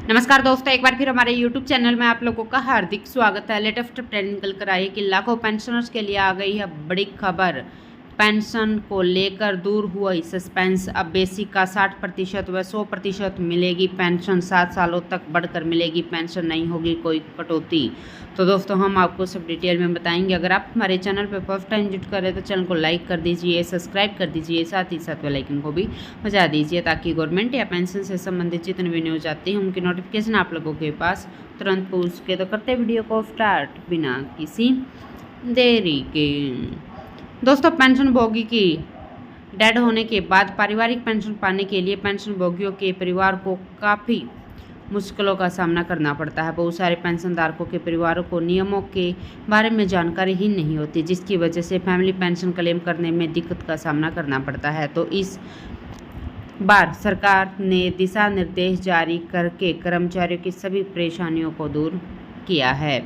नमस्कार दोस्तों, एक बार फिर हमारे YouTube चैनल में आप लोगों का हार्दिक स्वागत है। लेटेस्ट अपडेट निकल कर आई कि लाखों पेंशनर्स के लिए आ गई है बड़ी खबर। पेंशन को लेकर दूर हुआ सस्पेंस। अब बेसिक का 60% व 100% मिलेगी पेंशन। 7 सालों तक बढ़कर मिलेगी पेंशन, नहीं होगी कोई कटौती। तो दोस्तों हम आपको सब डिटेल में बताएंगे। अगर आप हमारे चैनल पर फर्स्ट टाइम विजिट करें तो चैनल को लाइक कर दीजिए, सब्सक्राइब कर दीजिए, साथ ही साथ बेल आइकन को भी बजा दीजिए ताकि गवर्नमेंट या पेंशन से संबंधित जितने भी न्यूज आती हैं उनकी नोटिफिकेशन आप लोगों के पास तुरंत पहुँच सके। तो करते वीडियो को स्टार्ट बिना किसी देरी के। दोस्तों, पेंशन भोगी की डेड होने के बाद पारिवारिक पेंशन पाने के लिए पेंशन भोगियों के परिवार को काफ़ी मुश्किलों का सामना करना पड़ता है। बहुत सारे पेंशनधारकों के परिवारों को नियमों के बारे में जानकारी ही नहीं होती, जिसकी वजह से फैमिली पेंशन क्लेम करने में दिक्कत का सामना करना पड़ता है। तो इस बार सरकार ने दिशा निर्देश जारी करके कर्मचारियों की सभी परेशानियों को दूर किया है।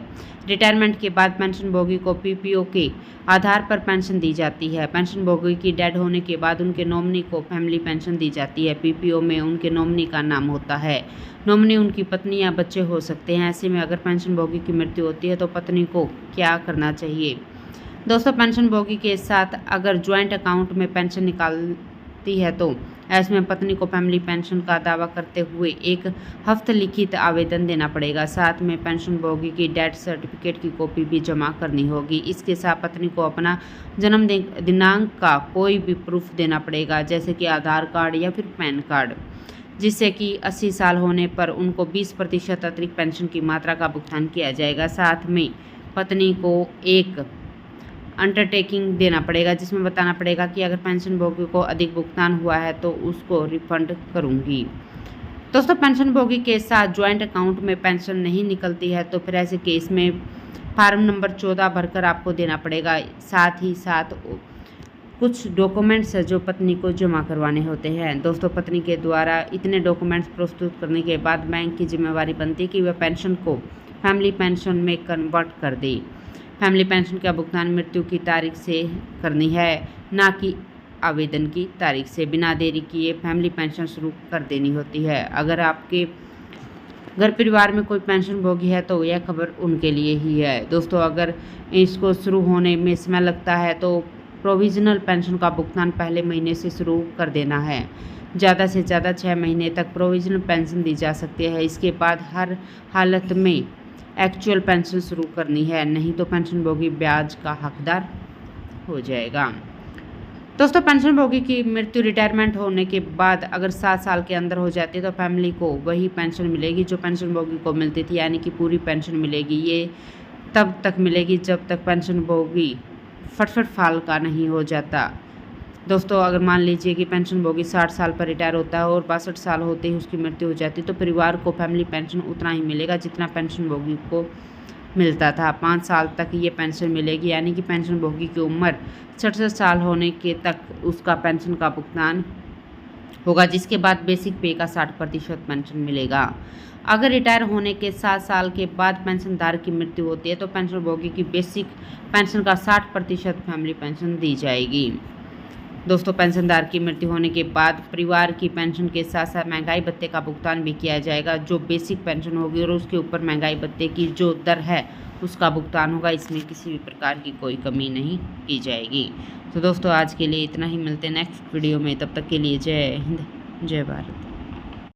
रिटायरमेंट के बाद पेंशन भोगी को पीपीओ के आधार पर पेंशन दी जाती है। पेंशन भोगी की डेड होने के बाद उनके नॉमिनी को फैमिली पेंशन दी जाती है। पीपीओ में उनके नॉमिनी का नाम होता है। नॉमिनी उनकी पत्नी या बच्चे हो सकते हैं। ऐसे में अगर पेंशन भोगी की मृत्यु होती है तो पत्नी को क्या करना चाहिए? दोस्तों, पेंशन भोगी के साथ अगर ज्वाइंट अकाउंट में पेंशन निकालती है तो ऐसे में पत्नी को फैमिली पेंशन का दावा करते हुए एक हस्तलिखित आवेदन देना पड़ेगा। साथ में पेंशन भोगी की डेथ सर्टिफिकेट की कॉपी भी जमा करनी होगी। इसके साथ पत्नी को अपना जन्म दिनांक का कोई भी प्रूफ देना पड़ेगा, जैसे कि आधार कार्ड या फिर पैन कार्ड, जिससे कि 80 साल होने पर उनको 20% अतिरिक्त पेंशन की मात्रा का भुगतान किया जाएगा। साथ में पत्नी को एक अंडरटेकिंग देना पड़ेगा, जिसमें बताना पड़ेगा कि अगर पेंशन भोगी को अधिक भुगतान हुआ है तो उसको रिफंड करूंगी। दोस्तों, पेंशन भोगी के साथ ज्वाइंट अकाउंट में पेंशन नहीं निकलती है तो फिर ऐसे केस में फार्म नंबर 14 भरकर आपको देना पड़ेगा। साथ ही साथ कुछ डॉक्यूमेंट्स है जो पत्नी को जमा करवाने होते हैं। दोस्तों, पत्नी के द्वारा इतने डॉक्यूमेंट्स प्रस्तुत करने के बाद बैंक की जिम्मेवारी बनती है कि वह पेंशन को फैमिली पेंशन में कन्वर्ट कर दे। फैमिली पेंशन का भुगतान मृत्यु की तारीख से करनी है, ना कि आवेदन की तारीख से। बिना देरी किए फैमिली पेंशन शुरू कर देनी होती है। अगर आपके घर परिवार में कोई पेंशन भोगी है तो यह खबर उनके लिए ही है। दोस्तों, अगर इसको शुरू होने में समय लगता है तो प्रोविजनल पेंशन का भुगतान पहले महीने से शुरू कर देना है। ज़्यादा से ज़्यादा 6 महीने तक प्रोविजनल पेंशन दी जा सकती है। इसके बाद हर हालत में एक्चुअल पेंशन शुरू करनी है, नहीं तो पेंशन भोगी ब्याज का हकदार हो जाएगा। दोस्तों, पेंशन भोगी की मृत्यु रिटायरमेंट होने के बाद अगर 7 साल के अंदर हो जाती है तो फैमिली को वही पेंशन मिलेगी जो पेंशन भोगी को मिलती थी, यानी कि पूरी पेंशन मिलेगी। ये तब तक मिलेगी जब तक पेंशन भोगी फटफट फाल का नहीं हो जाता। दोस्तों, अगर मान लीजिए कि पेंशन भोगी 60 साल पर रिटायर होता है और 62 साल होते ही उसकी मृत्यु हो जाती है तो परिवार को फैमिली पेंशन उतना ही मिलेगा जितना पेंशन भोगी को मिलता था। 5 साल तक ये पेंशन मिलेगी, यानी कि पेंशन भोगी की उम्र 67 साल होने के तक उसका पेंशन का भुगतान होगा, जिसके बाद बेसिक पे का 60% पेंशन मिलेगा। अगर रिटायर होने के 7 साल के बाद पेंशनधारक की मृत्यु होती है तो पेंशन भोगी की बेसिक पेंशन का 60% फैमिली पेंशन दी जाएगी। दोस्तों, पेंशनधार की मृत्यु होने के बाद परिवार की पेंशन के साथ साथ महंगाई भत्ते का भुगतान भी किया जाएगा। जो बेसिक पेंशन होगी और उसके ऊपर महंगाई भत्ते की जो दर है उसका भुगतान होगा। इसमें किसी भी प्रकार की कोई कमी नहीं की जाएगी। तो दोस्तों, आज के लिए इतना ही। मिलते हैं नेक्स्ट वीडियो में। तब तक के लिए जय हिंद, जय भारत।